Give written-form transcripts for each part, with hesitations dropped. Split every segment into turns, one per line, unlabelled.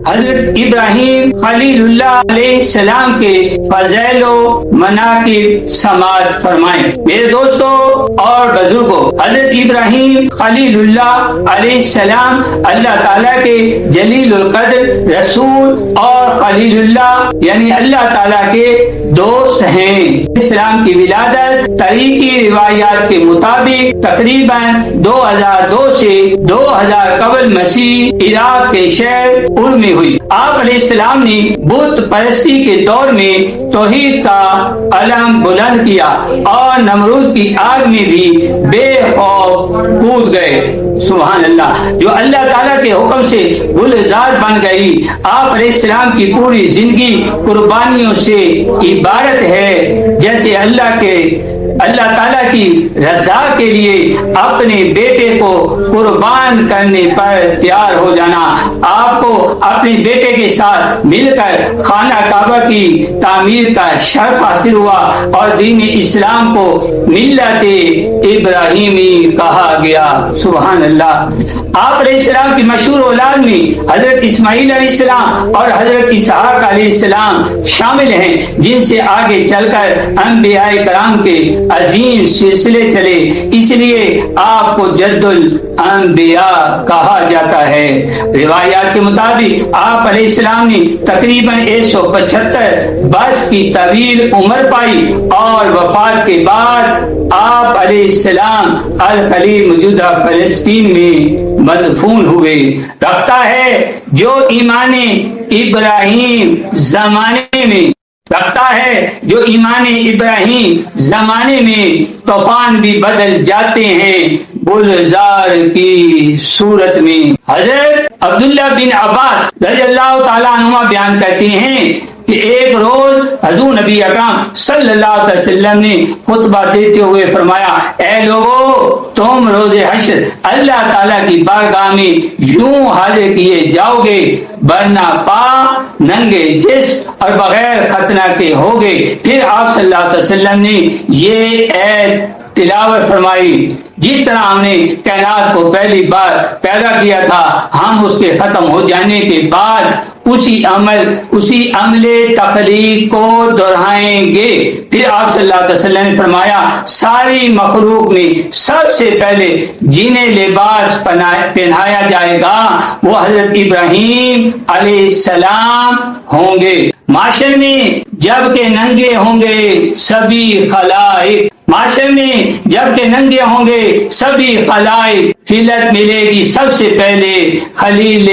حضرت ابراہیم خلیل اللہ علیہ السلام کے فضائل و مناقب سماعت فرمائیں۔ میرے دوستو اور بزرگوں، حضرت ابراہیم خلیل اللہ علیہ السلام اللہ تعالیٰ کے جلیل القدر رسول اور خلیل اللہ یعنی اللہ تعالیٰ کے دوست ہیں۔ اسلام کی ولادت تاریخی روایات کے مطابق تقریباً 2002 سے 2000 قبل مسیح عراق کے شہر ار میں ہوئی۔ آپ علیہ السلام نے بت پرستی کے دور میں توحید کا علم بلند کیا اور نمرود کی آگ میں بھی بے خوف کود گئے۔ سبحان اللہ، جو اللہ تعالیٰ کے حکم سے گلزار بن گئی۔ آپ علیہ السلام کی پوری زندگی قربانیوں سے عبارت ہے، جیسے اللہ تعالیٰ کی رضا کے لیے اپنے بیٹے کو قربان کرنے پر تیار ہو جانا۔ آپ کو اپنے بیٹے کے ساتھ مل کر خانہ کعبہ کی تعمیر کا شرف حاصل ہوا اور دین اسلام کو ملت ابراہیمی کہا گیا۔ سبحان اللہ۔ آپ علیہ السلام کی مشہور اولاد میں حضرت اسماعیل علیہ السلام اور حضرت اسحاق علیہ السلام شامل ہیں، جن سے آگے چل کر انبیاء کرام کے عظیم سلسلے چلے، اس لیے آپ کو جد الانبیاء کہا جاتا ہے۔ روایات کے مطابق آپ علیہ السلام نے تقریباً 175 برس کی طویل عمر پائی اور وفات کے بعد آپ علیہ السلام الخلیل موجودہ فلسطین میں مدفون ہوئے۔ رکھتا ہے جو ایمان ابراہیم زمانے میں طوفان بھی بدل جاتے ہیں گلزار کی صورت میں۔ حضرت عبداللہ بن عباس رضی اللہ تعالیٰ عنہما بیان کرتے ہیں کہ ایک روز حضور نبی اکرم صلی اللہ علیہ وسلم نے خطبہ دیتے ہوئے فرمایا، اے لوگو، تم روز حشر اللہ تعالیٰ کی بارگاہ میں یوں حاضر کیے جاؤ گے، برنا پا، ننگے جسم اور بغیر ختنہ کے ہوگے۔ پھر آپ صلی اللہ علیہ وسلم نے یہ ایت تلاوت فرمائی، جس طرح ہم نے کائنات کو پہلی بار پیدا کیا تھا، ہم اس کے ختم ہو جانے کے بعد اسی عمل تخلیق کو دہرائیں گے۔ پھر آپ صلی اللہ علیہ وسلم نے فرمایا، ساری مخلوق میں سب سے پہلے جنہیں لباس پہنایا جائے گا وہ حضرت ابراہیم علیہ السلام ہوں گے۔ معاشر میں جب کہ ننگے ہوں گے سبھی خلائق فلت ملے گی سب سے پہلے خلیل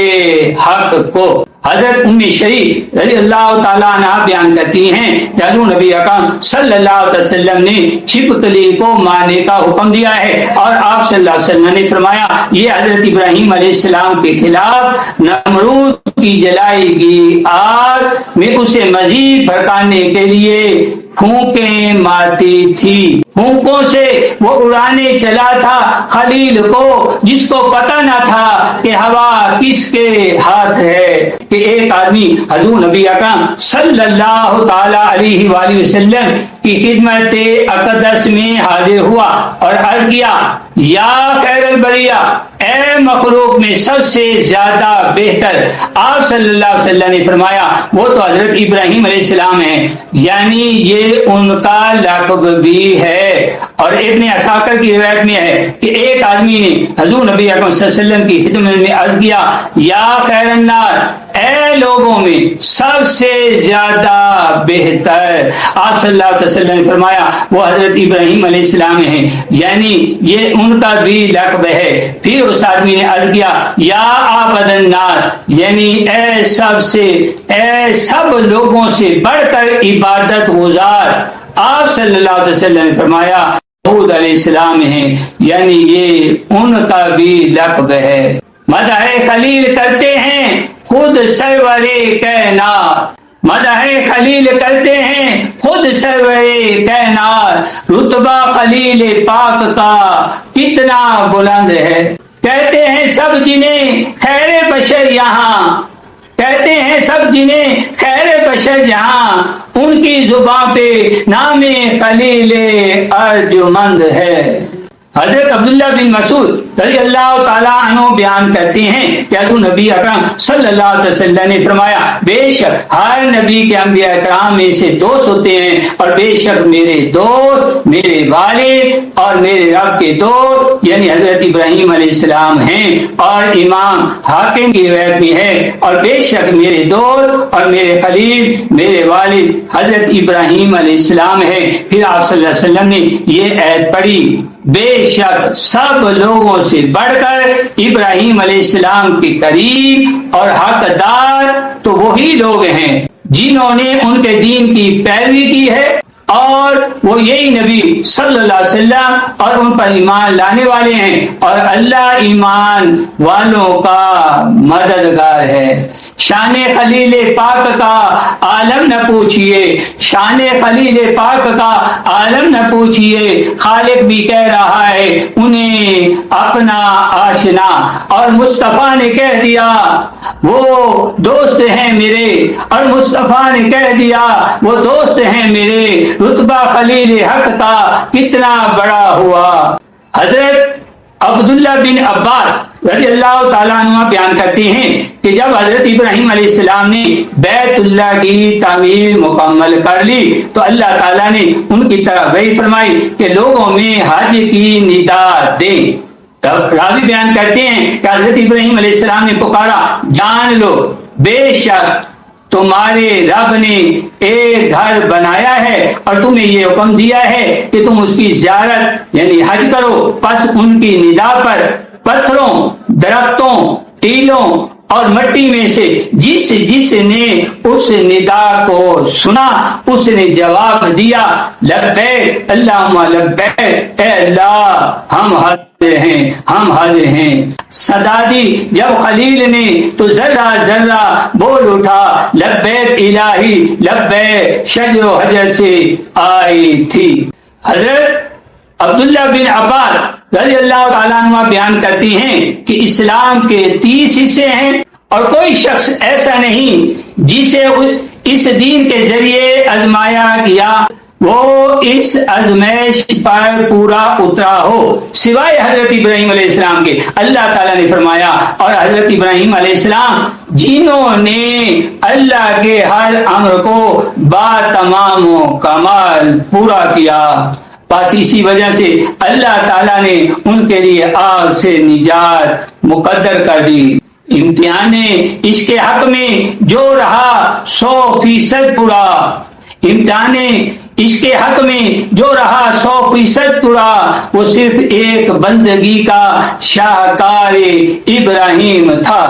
حق کو۔ حضرت ام شریف رضی اللہ تعالیٰ عنہ بیان کرتی ہیں کہ حضور نبی اکرم صلی اللہ علیہ وسلم نے چھپکلی کو مارنے کا حکم دیا ہے اور آپ صلی اللہ علیہ وسلم نے فرمایا، یہ حضرت ابراہیم علیہ السلام کے خلاف نمرود کی جلائی گئی آگ میں اسے مزید بھڑکانے کے لیے پھونکیں مارتی تھی۔ پھونکوں سے وہ اڑانے چلا تھا خلیل کو، جس کو پتہ نہ تھا کہ ہوا کس کے ہاتھ ہے، کہ ایک آدمی حضور نبی اکرم صلی اللہ تعالی علیہ وآلہ وسلم کی خدمت اقدس میں حاضر ہوا اور عرض کیا، یا خیر البریہ، اے مخلوق میں سب سے زیادہ بہتر۔ آپ صلی اللہ علیہ وسلم نے فرمایا، وہ تو حضرت ابراہیم علیہ السلام ہیں، یعنی یہ ان کا لقب بھی ہے۔ اور ابن عساکر کی روایت میں ہے کہ ایک آدمی نے حضور نبی اکرم صلی اللہ علیہ وسلم کی خدمت میں عرض کیا، یا خیر الناس، اے لوگوں میں سب سے زیادہ بہتر۔ آپ صلی اللہ علیہ وسلم نے فرمایا، وہ حضرت ابراہیم علیہ السلام ہیں، یعنی یہ ان کا بھی لقب ہے۔ پھر اس آدمی نے عرض کیا، یا عابد الناس، یعنی اے سب لوگوں سے بڑھ کر عبادت گزار۔ آپ صلی اللہ علیہ وسلم نے فرمایا، داؤد علیہ السلام ہیں، یعنی یہ ان کا بھی لقب ہے۔ مدح خلیل کرتے ہیں خود سرور کائنات، رتبہ خلیل پاک کا کتنا بلند ہے۔ کہتے ہیں سب جنہیں خیر بشر جہاں، ان کی زباں پہ نام خلیل ارجمند ہے۔ حضرت عبداللہ بن مسعود رضی اللہ تعالیٰ عنہ بیان کرتے ہیں کہ حضور نبی اکرم صلی اللہ علیہ وسلم نے فرمایا بے شک ہر نبی کے انبیاء کرام میں سے دوست ہوتے ہیں، اور بے شک میرے دوست میرے والد اور میرے رب کے دوست یعنی حضرت ابراہیم علیہ السلام ہیں، اور امام حاکم کی روایت میں ہے اور بے شک میرے دوست اور میرے خلیل میرے والد حضرت ابراہیم علیہ السلام ہے۔ پھر آپ صلی اللہ علیہ وسلم نے یہ آیت پڑھی، بے شک سب لوگوں سے بڑھ کر ابراہیم علیہ السلام کے قریب اور حقدار تو وہی لوگ ہیں جنہوں نے ان کے دین کی پیروی کی ہے، اور وہ یہی نبی صلی اللہ علیہ وسلم اور ان پر ایمان لانے والے ہیں، اور اللہ ایمان والوں کا مددگار ہے۔ شان خلیل پاک کا عالم نہ پوچھئے، شان خلیل پاک کا عالم نہ پوچھئے، خالق بھی کہہ رہا ہے انہیں اپنا آشنا، اور مصطفیٰ نے کہہ دیا وہ دوست ہیں میرے، اور مصطفیٰ نے کہہ دیا وہ دوست ہیں میرے، رتبہ خلیل حق کا کتنا بڑا ہوا۔ حضرت عبداللہ بن عباس رضی اللہ تعالیٰ عنہ بیان کرتے ہیں کہ جب حضرت ابراہیم علیہ السلام نے بیت اللہ کی تعمیر مکمل کر لی تو اللہ تعالیٰ نے ان کی طرف وحی فرمائی کہ لوگوں میں حج کی ندا دیں۔ تب راوی بیان کرتے ہیں کہ حضرت ابراہیم علیہ السلام نے پکارا، جان لو بے شک تمہارے رب نے ایک گھر بنایا ہے اور تمہیں یہ حکم دیا ہے کہ تم اس کی زیارت یعنی حج کرو۔ پس ان کی ندا پر پتھروں، درختوں، ٹیلوں اور مٹی میں سے جس نے اس ندا کو سنا اس نے جواب دیا، لبیک اللہم لبیک، اے اللہ ہم حاضر ہیں، ہم حاضر ہیں۔ صدا دی جب خلیل نے تو ذرہ ذرہ بول اٹھا، لبیک الہی لبیک، شجر و حجر سے آئی تھی۔ حضرت عبداللہ بن عباس رضی اللہ تعالیٰ عنہ بیان کرتی ہیں کہ اسلام کے 30 حصے ہیں اور کوئی شخص ایسا نہیں جسے اس دین کے ذریعے آزمایا گیا وہ اس آزمائش پر پورا اترا ہو سوائے حضرت ابراہیم علیہ السلام کے۔ اللہ تعالیٰ نے فرمایا اور حضرت ابراہیم علیہ السلام جنہوں نے اللہ کے ہر امر کو با تمام و کمال پورا کیا، بس اسی وجہ سے اللہ تعالیٰ نے ان کے لیے آگ سے نجات مقدر کر دی۔ امتحان اس کے حق میں جو رہا 100% پورا، امتحان اس کے حق میں جو رہا 100% پورا، وہ صرف ایک بندگی کا شاہکار ابراہیم تھا۔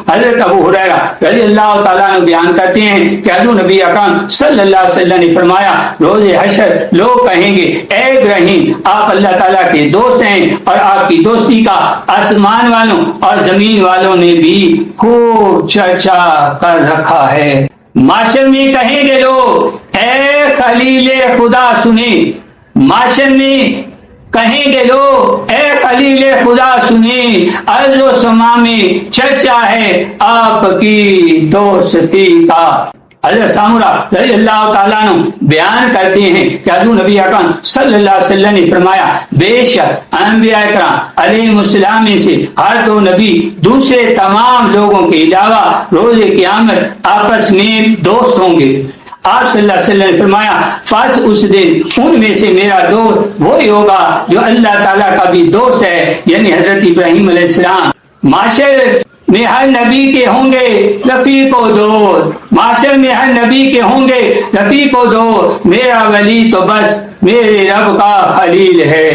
حضرت ابو ہریرہ رضی اللہ تعالیٰ عنہ بیان کرتے ہیں کہ حضور نبی اکرم صلی اللہ علیہ وسلم نے فرمایا، روز حشر لوگ کہیں گے اے ابراہیم آپ اللہ تعالیٰ کے دوست ہیں، اور آپ کی دوستی کا آسمان والوں اور زمین والوں نے بھی خوب چرچا کر رکھا ہے۔ معاشر میں کہیں گے لوگ اے خلیل خدا سنیں، معاشر میں کہیں گے لوگ اے خلیل خدا سنیں، ارض و سما میں چرچا ہے آپ کی دوستی کا۔ حضرت سامورا رضی اللہ تعالیٰ عنہ بیان کرتے ہیں کہ حضور نبی اکرم صلی اللہ علیہ وسلم نے فرمایا، بے شک انبیاء کرام علیہ السلام میں سے ہر 2 نبی دوسرے تمام لوگوں کے علاوہ روز قیامت آپس میں دوست ہوں گے۔ آپ صلی اللہ علیہ وسلم نے فرمایا، فرض اس دن ان میں سے میرا دوست وہی ہوگا جو اللہ تعالیٰ کا بھی دوست ہے یعنی حضرت ابراہیم علیہ السلام۔ معاشر میں ہر نبی کے ہوں گے رفیق و دوست، معاشر میں ہر نبی کے ہوں گے رفیق و دوست، میرا ولی تو بس میرے رب کا خلیل ہے۔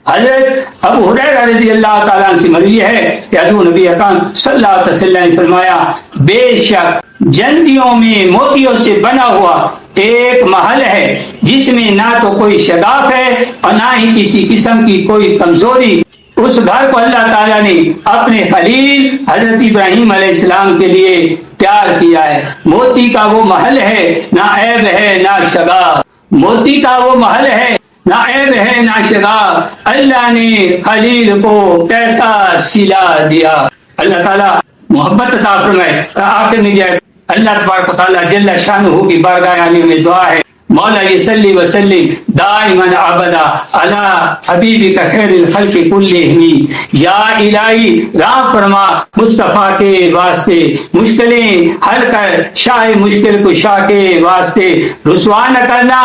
حضرت ابو ہریرہ رضی اللہ تعالیٰ عنہ سے مروی ہے کہ حضور نبی اکرم صلی اللہ علیہ وسلم نے فرمایا، بے شک جندیوں میں موتیوں سے بنا ہوا ایک محل ہے جس میں نہ تو کوئی شگاف ہے اور نہ ہی کسی قسم کی کوئی کمزوری۔ اس گھر کو اللہ تعالیٰ نے اپنے خلیل حضرت ابراہیم علیہ السلام کے لیے تیار کیا ہے۔ موتی کا وہ محل ہے نہ عیب ہے نہ شگاف، موتی کا وہ محل ہے نہ عیب ہے نہ شگاف۔ اللہ نے خلیل کو کیسا سلا دیا۔ اللہ تعالیٰ محبت عطا فرمائے۔ آخر میں اللہ تبارک و تعالیٰ جل شانہ کی بارگاہ عالیہ میں دعا ہے، مولا صلی وسلم دائما ابدا علی حبیبک خیر الخلق کلہم. یا الہی راہ فرما مصطفیٰ کے واسطے، مشکلیں حل کر شاہ مشکل کشا کے واسطے، رسوا نہ کرنا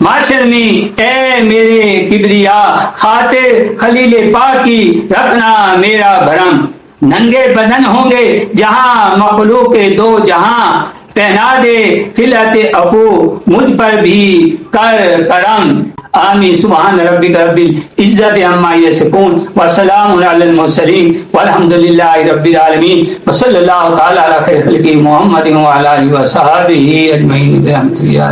معاشر میں اے میرے کبریا، خاطر خلیل پاک کی رکھنا میرا بھرم. ننگے بدن ہوں گے جہاں مخلوق دو جہاں، پہنا دے خلعت عفو مجھ پر بھی کر کرم. آمین. سبحان ربک رب العزت عما یصفون وسلام علی المرسلین والحمد للہ رب العالمین وصلی اللہ تعالی علی خیر خلقہ محمد وعلی آلہ وصحبہ اجمعین برحمتہ یا